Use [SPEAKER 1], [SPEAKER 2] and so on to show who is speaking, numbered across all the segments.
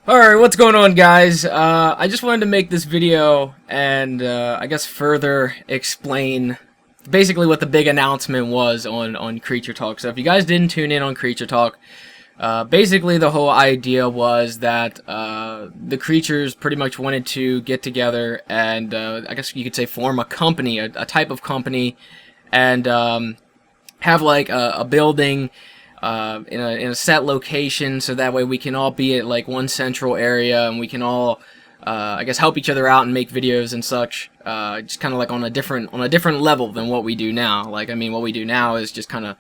[SPEAKER 1] Alright, what's going on, guys? I just wanted to make this video and, I guess further explain basically what the big announcement was on Creature Talk. So if you guys didn't tune in on Creature Talk, basically the whole idea was that, the creatures pretty much wanted to get together and, I guess you could say form a company, a type of company, and, have like a building in a set location, so that way we can all be at like one central area and we can all I guess help each other out and make videos and such, just kind of like on a different level than what we do now. Like, I mean, what we do now is just kind of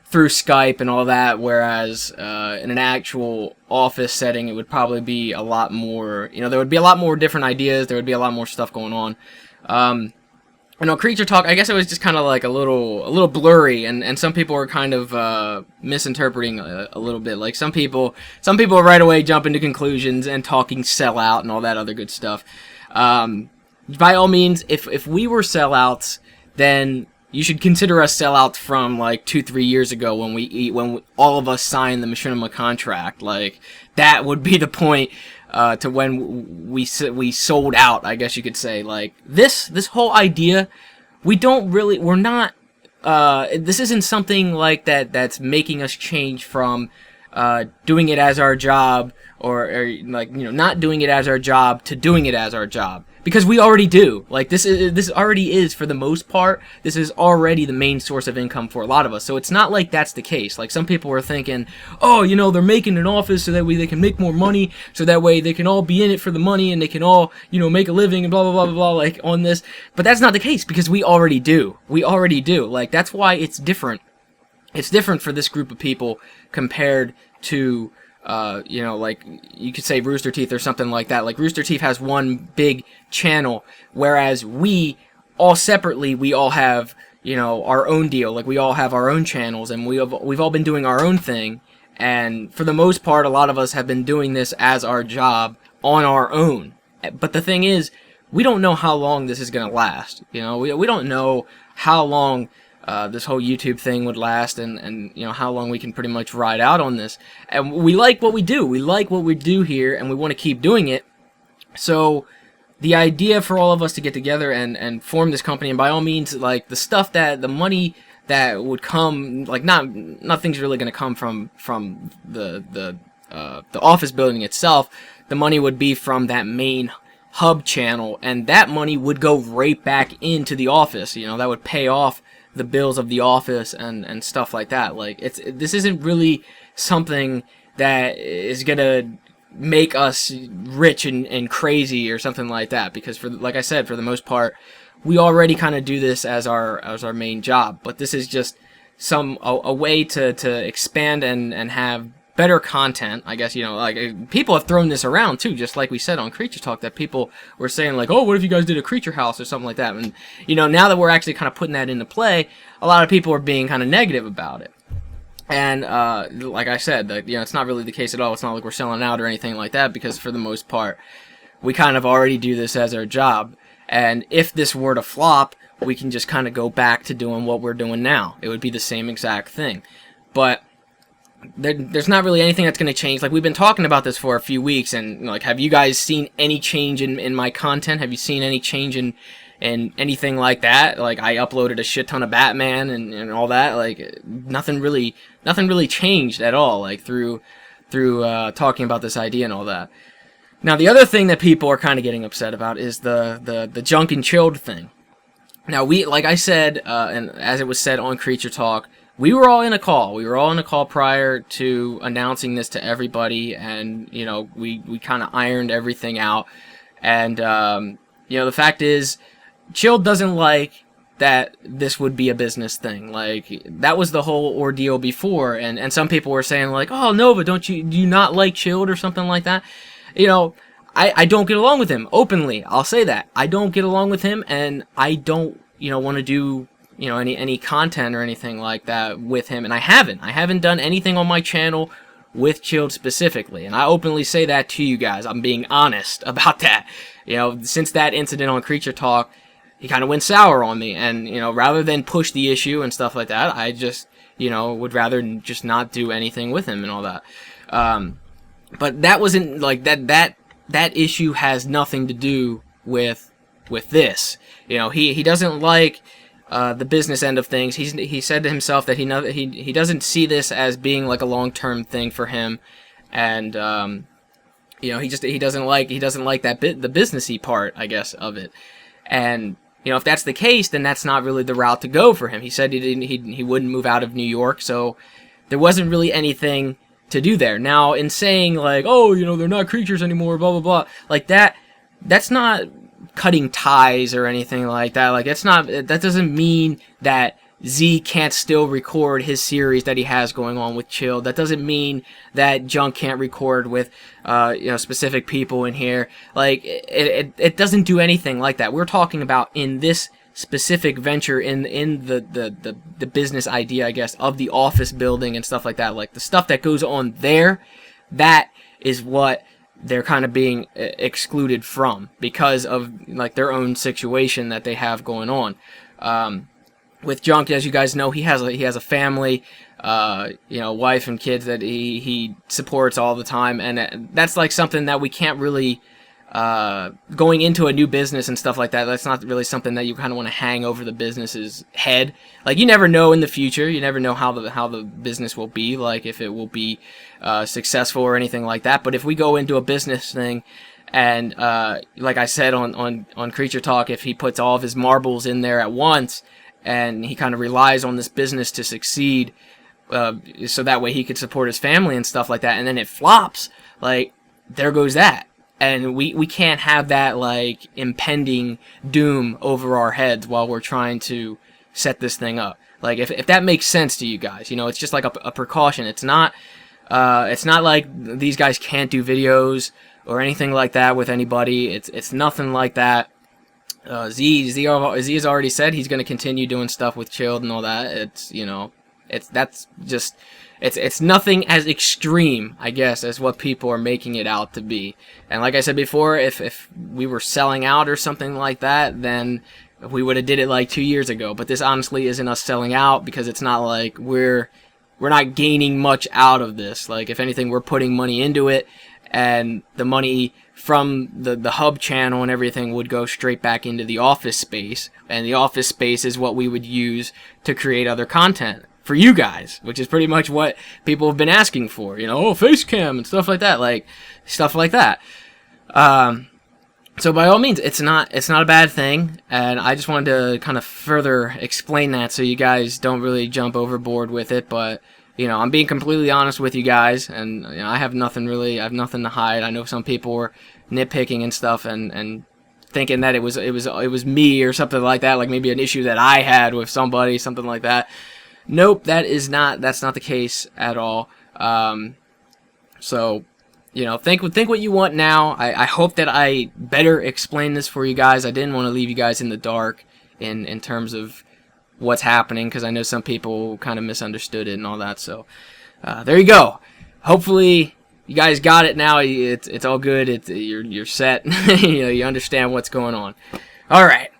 [SPEAKER 1] through Skype and all that, whereas in an actual office setting it would probably be a lot more, there would be a lot more different ideas, there would be a lot more stuff going on. Creature Talk, I guess it was just kind of like a little blurry, and some people were kind of misinterpreting a little bit. Like some people right away jump into conclusions and talking sellout and all that other good stuff. By all means, if we were sellouts, then you should consider us sellouts from like 2-3 years ago when all of us signed the Machinima contract. Like that would be the point. To when we sold out, I guess you could say. Like this whole idea, we're not, this isn't something like that's making us change from doing it as our job, or like, not doing it as our job to doing it as our job, because we already do. Like this already is, for the most part, this is already the main source of income for a lot of us. So it's not like that's the case. Like some people were thinking, oh, they're making an office so that way they can make more money, so that way they can all be in it for the money and they can all, make a living and blah blah blah blah blah, like on this. But that's not the case, because we already do. Like that's why it's different. It's different for this group of people compared to like you could say Rooster Teeth or something like that. Like Rooster Teeth has one big channel, whereas we all separately, we all have, our own deal. Like we all have our own channels, and we've all been doing our own thing. And for the most part, a lot of us have been doing this as our job on our own. But the thing is, we don't know how long this is going to last. We don't know how long this whole YouTube thing would last, and how long we can pretty much ride out on this. And we like what we do. We like what we do here, and we want to keep doing it. So the idea for all of us to get together and form this company, and by all means, like the money that would come, like nothing's really going to come from the office building itself. The money would be from that main hub channel, and that money would go right back into the office. That would pay off the bills of the office and stuff like that. Like this isn't really something that is gonna make us rich and crazy or something like that, because like I said, for the most part, we already kind of do this as our main job. But this is just a way to expand and have better content, I guess. Like people have thrown this around too, just like we said on Creature Talk, that people were saying like, oh, what if you guys did a creature house or something like that? And now that we're actually kind of putting that into play, a lot of people are being kind of negative about it. And like I said, it's not really the case at all. It's not like we're selling out or anything like that, because for the most part, we kind of already do this as our job. And if this were to flop, we can just kind of go back to doing what we're doing now. It would be the same exact thing. But there's not really anything that's going to change. Like, we've been talking about this for a few weeks, and like, have you guys seen any change in my content? Have you seen any change in anything like that? Like, I uploaded a shit ton of Batman and all that. Like, nothing really changed at all, like through talking about this idea and all that. Now, the other thing that people are kind of getting upset about is the junk and chilled thing. Now, like I said, and as it was said on Creature Talk, we were all in a call. We were all in a call prior to announcing this to everybody, and we kind of ironed everything out. And the fact is, Chilled doesn't like that this would be a business thing. Like, that was the whole ordeal before, and some people were saying like, oh, Nova, do you not like Chilled or something like that? I don't get along with him openly. I'll say that I don't get along with him, and I don't want to do any content or anything like that with him. And I haven't done anything on my channel with Chilled specifically, and I openly say that to you guys. I'm being honest about that. Since that incident on Creature Talk, he kind of went sour on me, and rather than push the issue and stuff like that, I just would rather just not do anything with him and all that. But that wasn't like that issue has nothing to do with this. You know, he doesn't like the business end of things. He said to himself that he doesn't see this as being like a long-term thing for him, and you know, he doesn't like that the businessy part, I guess, of it. And you know, if that's the case, then that's not really the route to go for him. He said he wouldn't move out of New York, so there wasn't really anything to do there. Now, in saying like, oh, you know, they're not creatures anymore, blah blah blah, like that's not cutting ties or anything like that. Like, that doesn't mean that Z can't still record his series that he has going on with Chilled. That doesn't mean that Junk can't record with you know, specific people in here. Like, it doesn't do anything like that. We're talking about in this specific venture, in the business idea, I guess, of the office building and stuff like that. Like, the stuff that goes on there, that is what they're kind of being excluded from because of like their own situation that they have going on. With Junk, as you guys know, he has a family, you know, wife and kids that he supports all the time, and that's like something that we can't really, going into a new business and stuff like that, that's not really something that you kind of want to hang over the business's head. Like, you never know in the future, you never know how the business will be, like if it will be successful or anything like that. But if we go into a business thing, and like I said on Creature Talk, if he puts all of his marbles in there at once, and he kind of relies on this business to succeed, so that way he could support his family and stuff like that, and then it flops, like, there goes that. And we can't have that, like, impending doom over our heads while we're trying to set this thing up. Like, if that makes sense to you guys, you know, it's just like a precaution. It's not like these guys can't do videos or anything like that with anybody. It's nothing like that. Z has already said he's going to continue doing stuff with Chilled and all that. It's, you know, it's nothing as extreme, I guess, as what people are making it out to be. And like I said before, if we were selling out or something like that, then we would have did it like 2 years ago. But this honestly isn't us selling out, because it's not like we're not gaining much out of this. Like, if anything, we're putting money into it, and the money from the hub channel and everything would go straight back into the office space, and the office space is what we would use to create other content for you guys, which is pretty much what people have been asking for, you know, face cam and stuff like that, so by all means, it's not a bad thing, and I just wanted to kind of further explain that so you guys don't really jump overboard with it. But you know, I'm being completely honest with you guys, and you know, I have nothing to hide. I know some people were nitpicking and stuff, and thinking that it was me or something like that, like maybe an issue that I had with somebody, something like that. Nope, that's not the case at all. So, you know, think what you want now. I hope that I better explain this for you guys. I didn't want to leave you guys in the dark in terms of what's happening, because I know some people kind of misunderstood it and all that. So there you go. Hopefully you guys got it now. It's all good. You're set. You know, you understand what's going on. All right.